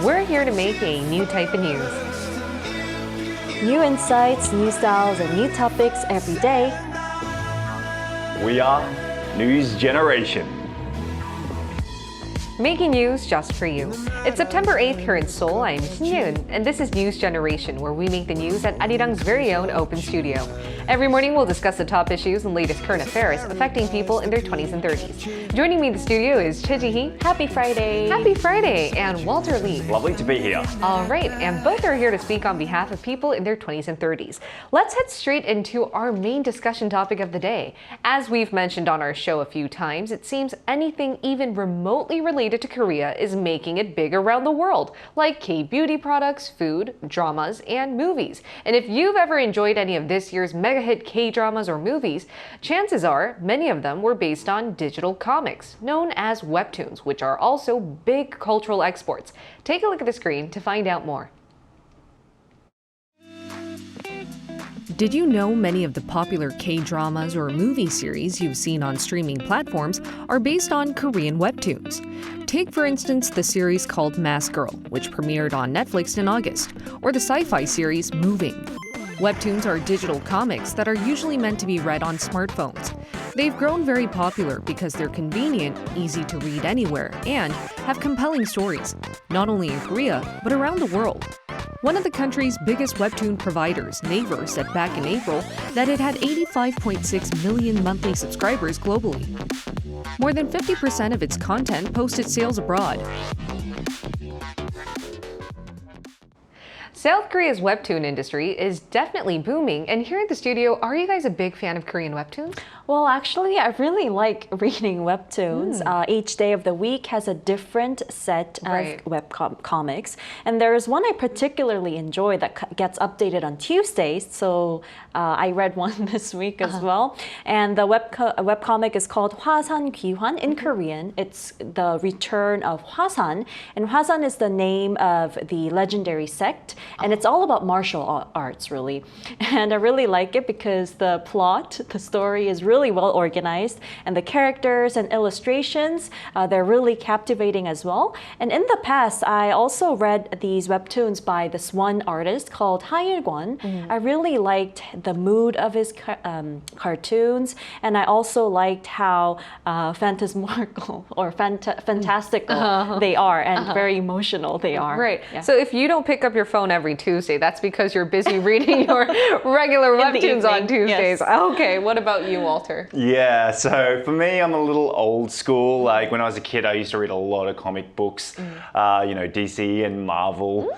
We're here to make a new type of news. New insights, new styles, and new topics every day. We are News Generation. Making news just for you. It's September 8th here in Seoul. I'm Hyun, and this is News Generation, where we make the news at Arirang's very own open studio. Every morning, we'll discuss the top issues and latest current affairs affecting people in their 20s and 30s. Joining me in the studio is Choi Ji-hee. Happy Friday! Happy Friday! And Walter Lee. Lovely to be here. All right, and both are here to speak on behalf of people in their 20s and 30s. Let's head straight into our main discussion topic of the day. As we've mentioned on our show a few times, it seems anything even remotely related to Korea is making it big around the world, like K-beauty products, food, dramas, and movies. And if you've ever enjoyed any of this year's mega hit K-dramas or movies, chances are many of them were based on digital comics, known as webtoons, which are also big cultural exports. Take a look at the screen to find out more. Did you know many of the popular K-dramas or movie series you've seen on streaming platforms are based on Korean webtoons? Take, for instance, the series called MaskGirl, which premiered on Netflix in August, or the sci-fi series Moving. Webtoons are digital comics that are usually meant to be read on smartphones. They've grown very popular because they're convenient, easy to read anywhere, and have compelling stories, not only in Korea, but around the world. One of the country's biggest webtoon providers, Naver, said back in April that it had 85.6 million monthly subscribers globally. More than 50% of its content posted sales abroad. South Korea's webtoon industry is definitely booming, and here at the studio, are you guys a big fan of Korean webtoons? Well, actually, I really like reading webtoons. Each day of the week has a different set of comics. And there is one I particularly enjoy that gets updated on Tuesdays. So I read one this week as well. And the webcomic is called 화산 귀환 in Korean. It's the return of Hwasan. And Hwasan is the name of the legendary sect. And it's all about martial arts, really. And I really like it because the plot, the story is really well organized, and the characters and illustrations, they're really captivating as well. And in the past, I also read these webtoons by this one artist called Arirang. I really liked the mood of his cartoons, and I also liked how phantasmagorical or fantastical they are, and very emotional they are. Right. Yeah. So if you don't pick up your phone every Tuesday, that's because you're busy reading your regular webtoons on Tuesdays. Yes. Okay, what about you, Walter? Yeah, so for me, I'm a little old school. Like when I was a kid, I used to read a lot of comic books, DC and Marvel.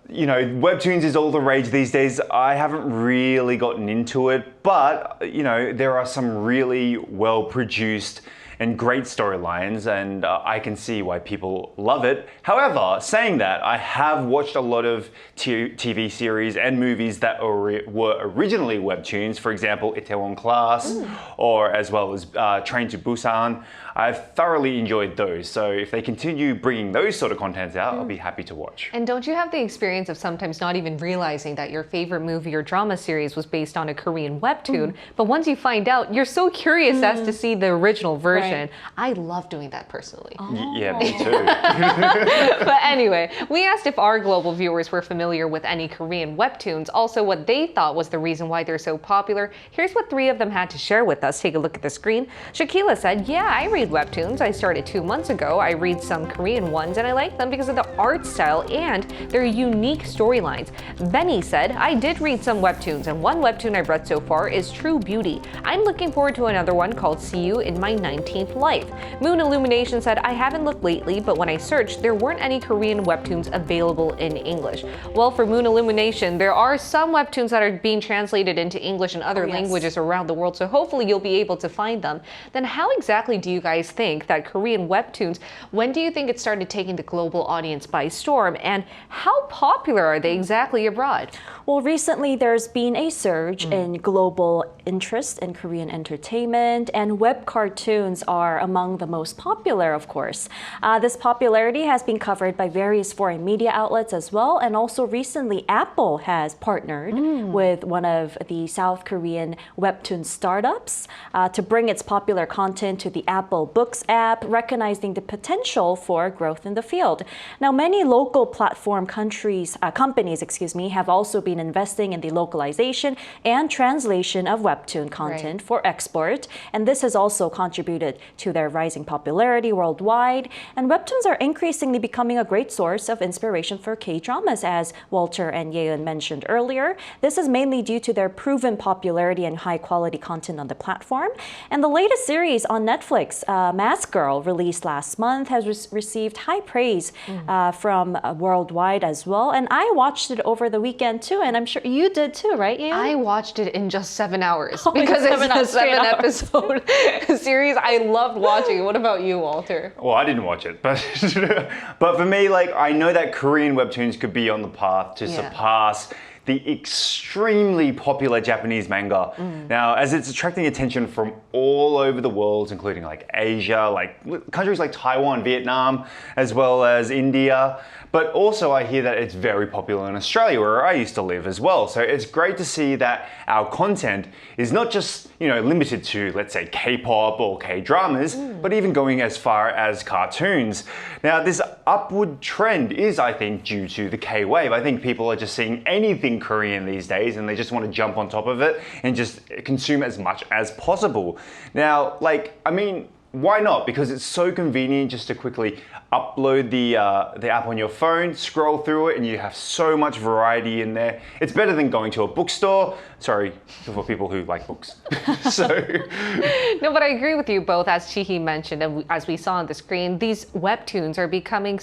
Webtoons is all the rage these days. I haven't really gotten into it, but, there are some really well-produced and great storylines, and I can see why people love it. However, saying that, I have watched a lot of TV series and movies that were originally webtoons. For example, Itaewon Class, or as well as Train to Busan. I've thoroughly enjoyed those. So if they continue bringing those sort of contents out, I'll be happy to watch. And don't you have the experience of sometimes not even realizing that your favorite movie or drama series was based on a Korean webtoon, but once you find out, you're so curious as to see the original version. Right. I love doing that personally. Yeah, me too. But anyway, we asked if our global viewers were familiar with any Korean webtoons, also what they thought was the reason why they're so popular. Here's what 3 of them had to share with us. Take a look at the screen. Shakila said, yeah, I read webtoons. I started 2 months ago. I read some Korean ones, and I like them because of the art style and their unique storylines. Benny said, I did read some webtoons, and one webtoon I've read so far is True Beauty. I'm looking forward to another one called See You in My 19th Life. Moon Illumination said, I haven't looked lately, but when I searched, there weren't any Korean webtoons available in English. Well, for Moon Illumination, there are some webtoons that are being translated into English and other languages around the world, so hopefully you'll be able to find them. Then how exactly do you guys think that Korean webtoons, when do you think it started taking the global audience by storm, and how popular are they exactly abroad? Well, recently there's been a surge in global interest in Korean entertainment, and web cartoons are among the most popular, of course. This popularity has been covered by various foreign media outlets as well, and also recently Apple has partnered with one of the South Korean webtoon startups to bring its popular content to the Apple Books app, recognizing the potential for growth in the field. Now, many local platform companies, have also been investing in the localization and translation of webtoon content for export, and this has also contributed to their rising popularity worldwide. And webtoons are increasingly becoming a great source of inspiration for K-dramas, as Walter and Yeon mentioned earlier. This is mainly due to their proven popularity and high-quality content on the platform. And the latest series on Netflix, MaskGirl, released last month, has received high praise from worldwide as well. And I watched it over the weekend too, and I'm sure you did too, right, Yeon? I watched it in just 7 hours because it's a 7-episode series. I loved watching it. What about you, Walter? Well, I didn't watch it, but but for me, like, I know that Korean webtoons could be on the path to surpass the extremely popular Japanese manga. Now, as it's attracting attention from all over the world, including like Asia, like countries like Taiwan, Vietnam, as well as India. But also I hear that it's very popular in Australia, where I used to live as well. So it's great to see that our content is not just, limited to, let's say, K-pop or K-dramas, but even going as far as cartoons. Now, this upward trend is, I think, due to the K-wave. I think people are just seeing anything Korean these days, and they just want to jump on top of it and just consume as much as possible. Now, why not? Because it's so convenient just to quickly upload the app on your phone, scroll through it, and you have so much variety in there. It's better than going to a bookstore. Sorry for people who like books. No, but I agree with you both. As Chihi mentioned, and as we saw on the screen, these webtoons are becoming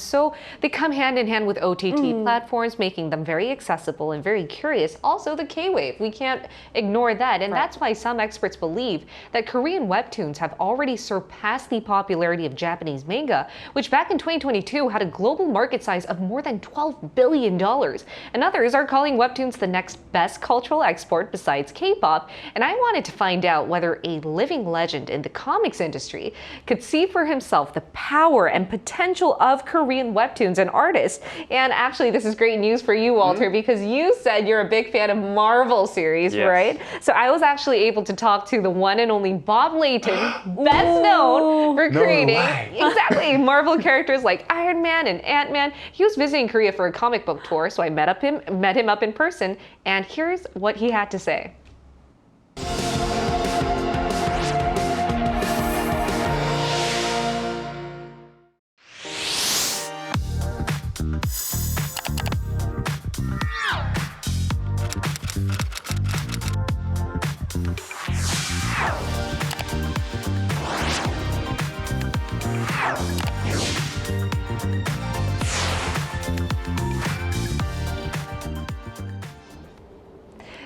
they come hand in hand with OTT platforms, making them very accessible and very curious. Also, the K-wave, we can't ignore that. And that's why some experts believe that Korean webtoons have already surpassed the popularity of Japanese manga, which back in 2022 had a global market size of more than $12 billion. And others are calling webtoons the next best cultural export besides K-pop. And I wanted to find out whether a living legend in the comics industry could see for himself the power and potential of Korean webtoons and artists. And actually, this is great news for you, Walter, because you said you're a big fan of Marvel series, right? So I was actually able to talk to the one and only Bob Layton, best known for creating Marvel characters like Iron Man and Ant-Man. He was visiting Korea for a comic book tour, so I met him up in person, and here's what he had to say.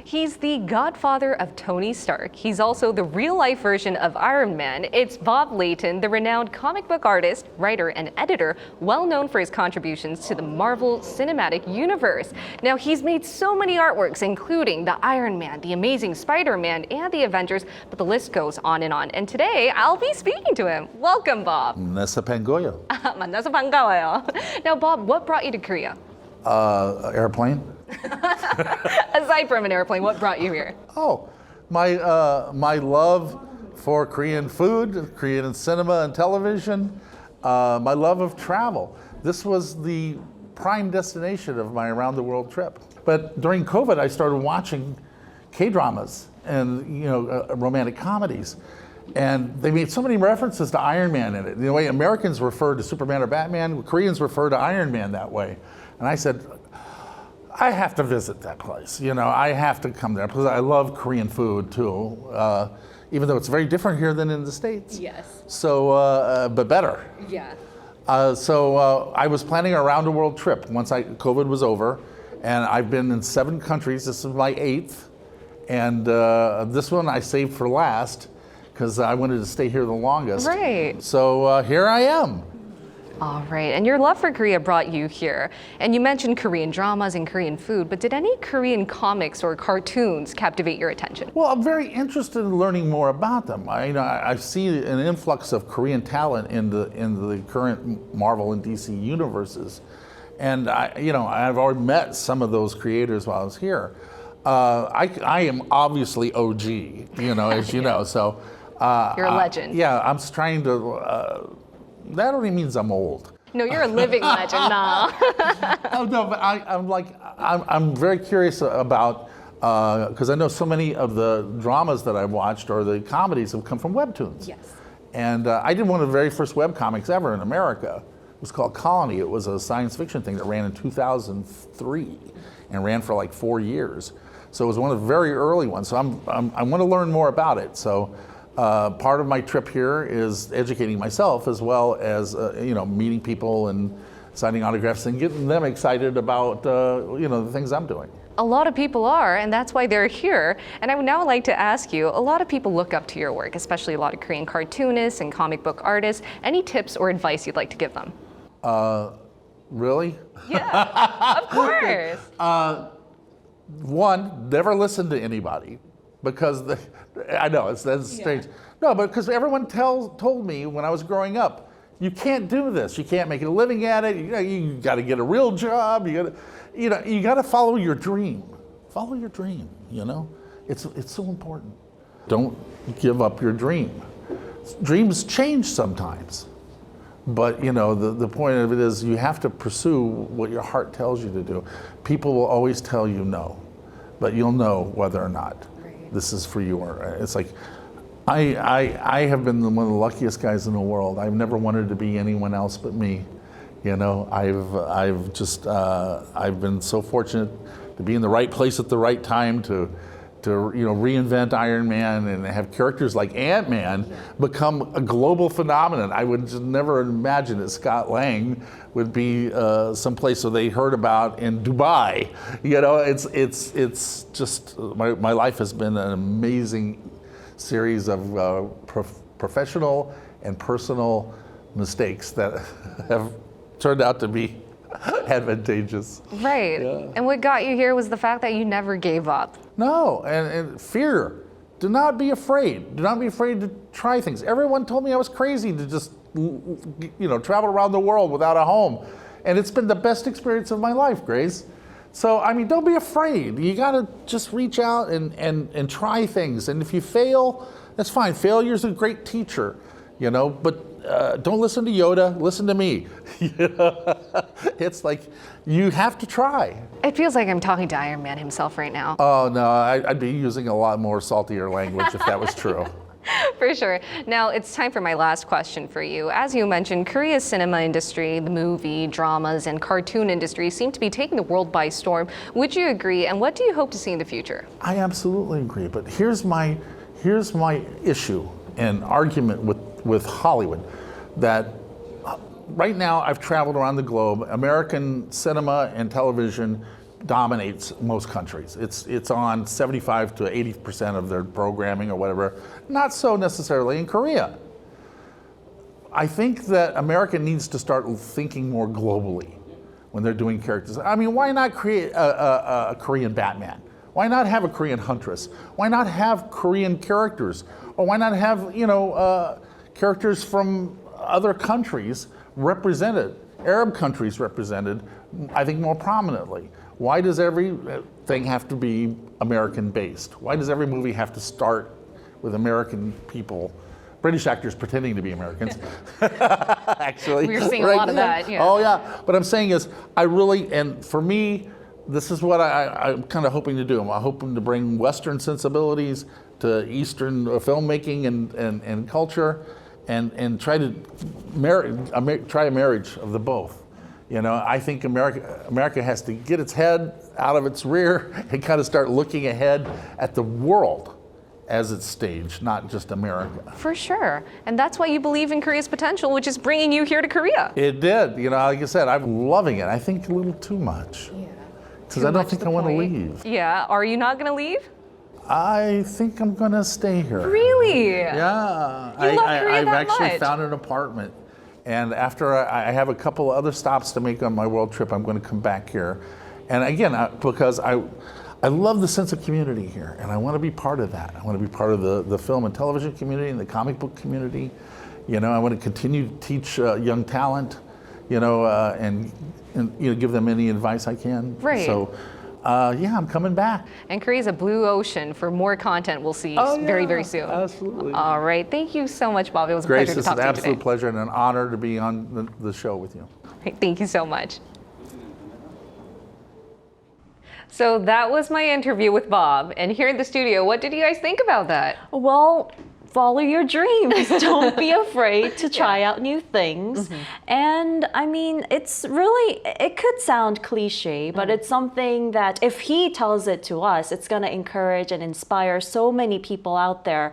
He's the godfather of Tony Stark. He's also the real-life version of Iron Man. It's Bob Layton, the renowned comic book artist, writer, and editor, well known for his contributions to the Marvel Cinematic Universe. Now, he's made so many artworks, including the Iron Man, the Amazing Spider-Man, and the Avengers, but the list goes on and on. And today, I'll be speaking to him. Welcome, Bob. 만나서 반가워요. 만나서 반가워요. Now, Bob, what brought you to Korea? Airplane. Aside from an airplane, what brought you here? Oh, my love for Korean food, Korean cinema and television, my love of travel. This was the prime destination of my around the world trip. But during COVID, I started watching K-dramas and romantic comedies. And they made so many references to Iron Man in it. The way Americans refer to Superman or Batman, Koreans refer to Iron Man that way. And I said, I have to visit that place. I have to come there because I love Korean food too, even though it's very different here than in the States. Yes. So, but better. Yeah. So I was planning a round the world trip once COVID was over, and I've been in 7 countries. This is my 8th, and this one I saved for last because I wanted to stay here the longest. Right. So here I am. All right, and your love for Korea brought you here. And you mentioned Korean dramas and Korean food, but did any Korean comics or cartoons captivate your attention? Well, I'm very interested in learning more about them. I see an influx of Korean talent in the current Marvel and DC universes, and I've already met some of those creators while I was here. I am obviously OG, as you know, so. You're a legend. Yeah, I'm trying to. That only means I'm old. No, you're a living legend, nah. Oh no, but I'm very curious about because I know so many of the dramas that I've watched or the comedies have come from webtoons. Yes. And I did one of the very first webcomics ever in America. It was called Colony. It was a science fiction thing that ran in 2003 and ran for like 4 years. So it was one of the very early ones. So I want to learn more about it. So. Part of my trip here is educating myself as well as meeting people and signing autographs and getting them excited about the things I'm doing. A lot of people are, and that's why they're here. And I would now like to ask you, a lot of people look up to your work, especially a lot of Korean cartoonists and comic book artists. Any tips or advice you'd like to give them? Really? Yeah, of course. One, never listen to anybody. Because I know that's strange. No, but because everyone told me when I was growing up, you can't do this. You can't make a living at it. You got to get a real job. You got to follow your dream. Follow your dream. It's so important. Don't give up your dream. Dreams change sometimes, but the point of it is you have to pursue what your heart tells you to do. People will always tell you no, but you'll know whether or not. This is for you, or it's like, I have been one of the luckiest guys in the world. I've never wanted to be anyone else but me. I've been so fortunate to be in the right place at the right time to reinvent Iron Man and have characters like Ant-Man become a global phenomenon. I would just never imagine that Scott Lang would be someplace that they heard about in Dubai. It's just my life has been an amazing series of professional and personal mistakes that have turned out to be advantageous. Right. Yeah. And what got you here was the fact that you never gave up. No, and fear. Do not be afraid. Do not be afraid to try things. Everyone told me I was crazy to just, travel around the world without a home. And it's been the best experience of my life, Grace. So, don't be afraid. You got to just reach out and try things. And if you fail, that's fine. Failure's a great teacher, but don't listen to Yoda, listen to me. It's like, you have to try. It feels like I'm talking to Iron Man himself right now. Oh no, I'd be using a lot more saltier language if that was true. For sure. Now, it's time for my last question for you. As you mentioned, Korea's cinema industry, the movie, dramas, and cartoon industry seem to be taking the world by storm. Would you agree, and what do you hope to see in the future? I absolutely agree, but here's my issue and argument with Hollywood, that right now I've traveled around the globe. American cinema and television dominates most countries. It's on 75 to 80% of their programming or whatever. Not so necessarily in Korea. I think that America needs to start thinking more globally when they're doing characters. Why not create a Korean Batman? Why not have a Korean Huntress? Why not have Korean characters? Or why not have, characters from other countries represented, Arab countries represented, I think more prominently? Why does everything have to be American-based? Why does every movie have to start with American people, British actors pretending to be Americans? Actually. We're seeing a lot of that, yeah. Oh yeah, what I'm saying is, and for me, this is what I'm kind of hoping to do. I'm hoping to bring Western sensibilities to Eastern filmmaking and culture, and try to try a marriage of the both. I think America has to get its head out of its rear and kind of start looking ahead at the world as its stage, not just America. For sure. And that's why you believe in Korea's potential, which is bringing you here to Korea. It did. Like I said, I'm loving it. I think a little too much. Yeah. Because I don't think I want to leave. Yeah. Are you not going to leave? I think I'm going to stay here. Really? Yeah. You love Korea I've that actually much? found an apartment. And after I have a couple of other stops to make on my world trip, I'm going to come back here. And again, because I love the sense of community here, and I want to be part of that. I want to be part of the film and television community and the comic book community. You know, I want to continue to teach young talent, you know, and you know, give them any advice I can. Right. So, yeah, I'm coming back. And Korea's a blue ocean for more content we'll see very, very soon. Absolutely. All right. Thank you so much, Bob. It was a Grace, pleasure to it's talk an to you absolute today. pleasure and an honor to be on the show with you. Thank you so much. So that was my interview with Bob. And here in the studio, what did you guys think about that? Well, follow your dreams. Don't be afraid to try out new things. And I mean, it's really, it could sound cliche, but it's something that if he tells it to us, it's going to encourage and inspire so many people out there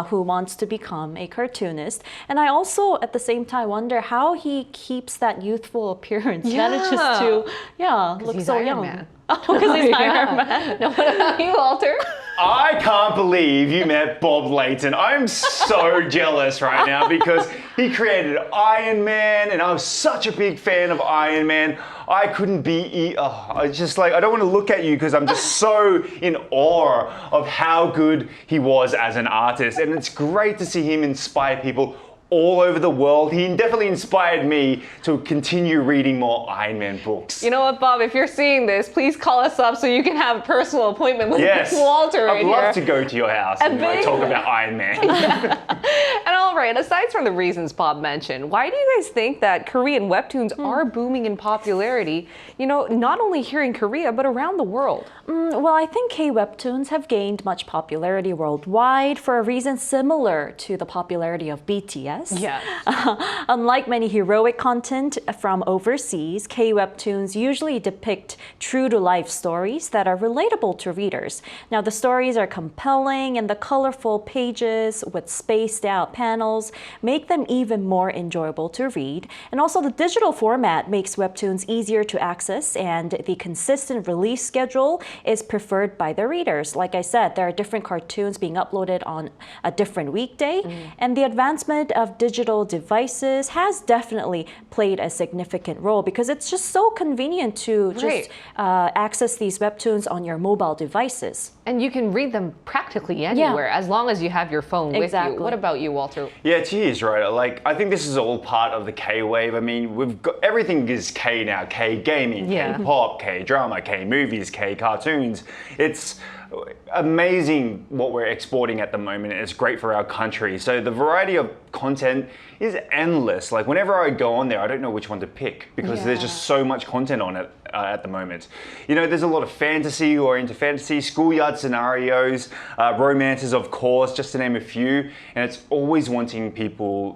who wants to become a cartoonist. And I also, at the same time, wonder how he keeps that youthful appearance, manages to, look he's so Iron young. Man. Oh, because he's Iron Man. Now, what about you, Walter? I can't believe you met Bob Layton. I'm so jealous right now because he created Iron Man, and I was such a big fan of Iron Man. I couldn't be, I just like, I don't want to look at you because I'm just so in awe of how good he was as an artist. And it's great to see him inspire people all over the world. He definitely inspired me to continue reading more Iron Man books. You know what, Bob? If you're seeing this, please call us up so you can have a personal appointment with Walter right I'd love to go to your house and talk about Iron Man. And all right, aside from the reasons Bob mentioned, why do you guys think that Korean webtoons are booming in popularity, you know, not only here in Korea, but around the world? Well, I think K-webtoons have gained much popularity worldwide for a reason similar to the popularity of BTS. Yes. Unlike many heroic content from overseas, K-webtoons usually depict true-to-life stories that are relatable to readers. Now, the stories are compelling, and the colorful pages with spaced-out panels make them even more enjoyable to read. And also, the digital format makes webtoons easier to access, and the consistent release schedule is preferred by the readers. Like I said, there are different cartoons being uploaded on a different weekday, and the advancement of digital devices has definitely played a significant role because it's just so convenient to just access these webtoons on your mobile devices. And you can read them practically anywhere as long as you have your phone with you. What about you, Walter? Yeah, cheers, right? Like, I think this is all part of the K-wave. I mean, we've got everything is K now. K-gaming, K-pop, K-drama, K-movies, K-cartoons. It's amazing what we're exporting at the moment. It's great for our country. So the variety of content is endless. Like, whenever I go on there, I don't know which one to pick because there's just so much content on it at the moment. You know, there's a lot of fantasy or into fantasy, schoolyard scenarios, romances, of course, just to name a few. And it's always wanting people,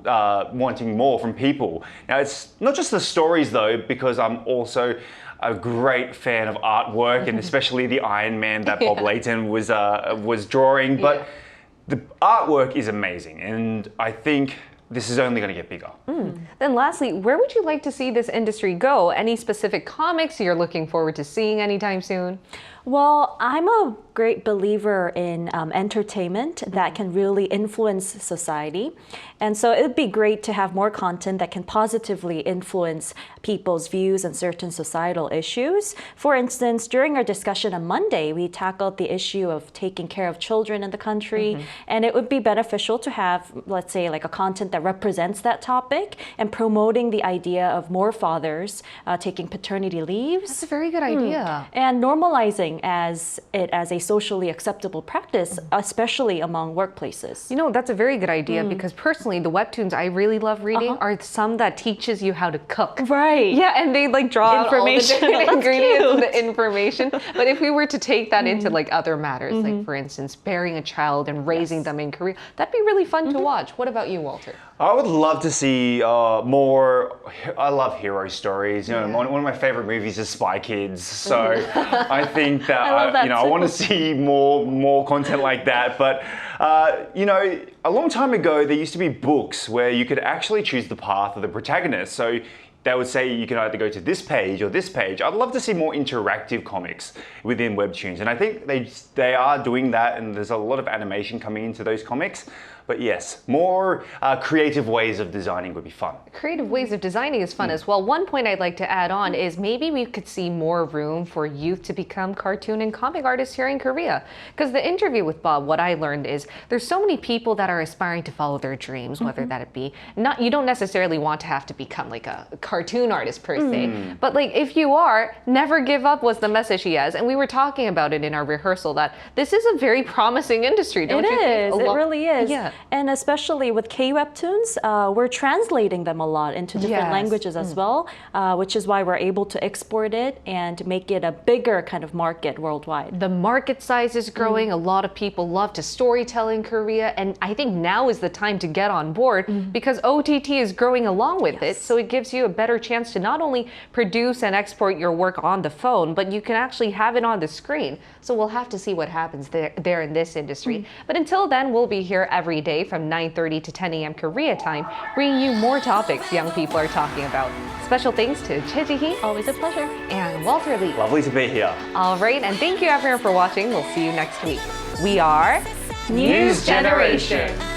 wanting more from people. Now, it's not just the stories though, because I'm also a great fan of artwork, and especially the Iron Man that Bob Layton was drawing. But the artwork is amazing, and I think this is only going to get bigger. Then lastly, where would you like to see this industry go? Any specific comics you're looking forward to seeing anytime soon? Well, I'm a great believer in entertainment that can really influence society. And so it'd be great to have more content that can positively influence people's views on certain societal issues. For instance, during our discussion on Monday, we tackled the issue of taking care of children in the country. And it would be beneficial to have, let's say, like a content that represents that topic and promoting the idea of more fathers taking paternity leaves. That's a very good idea. And normalizing it as a socially acceptable practice, especially among workplaces. You know, that's a very good idea because personally, the webtoons I really love reading are some that teaches you how to cook. Right. Yeah, and they like draw out all the Information. different That's ingredients and cute. the information. But if we were to take that into like other matters, like for instance, bearing a child and raising them in Korea, that'd be really fun to watch. What about you, Walter? I would love to see more. I love hero stories. You know, one of my favorite movies is Spy Kids. So I think that, I want to see more content like that. But you know, a long time ago, there used to be books where you could actually choose the path of the protagonist. So they would say you can either go to this page or this page. I'd love to see more interactive comics within Webtoons, and I think they are doing that, and there's a lot of animation coming into those comics. But yes, more creative ways of designing would be fun. Creative ways of designing is fun as well. One point I'd like to add on is maybe we could see more room for youth to become cartoon and comic artists here in Korea. Because the interview with Bob, what I learned is there's so many people that are aspiring to follow their dreams, whether that it be not, you don't necessarily want to have to become like a cartoon artist per se, but like if you are, never give up was the message he has. And we were talking about it in our rehearsal that this is a very promising industry, don't you think? It really is. Yeah. And especially with K-webtoons, we're translating them a lot into different languages as well, which is why we're able to export it and make it a bigger kind of market worldwide. The market size is growing. A lot of people love to storytell in Korea. And I think now is the time to get on board because OTT is growing along with it. So it gives you a better chance to not only produce and export your work on the phone, but you can actually have it on the screen. So we'll have to see what happens there in this industry. But until then, we'll be here every day from 9:30 to 10 a.m. Korea time, bringing you more topics young people are talking about. Special thanks to Choi Ji-hee. Always a pleasure. And Walter Lee. Lovely to be here. All right, and thank you everyone for watching. We'll see you next week. We are News Generation.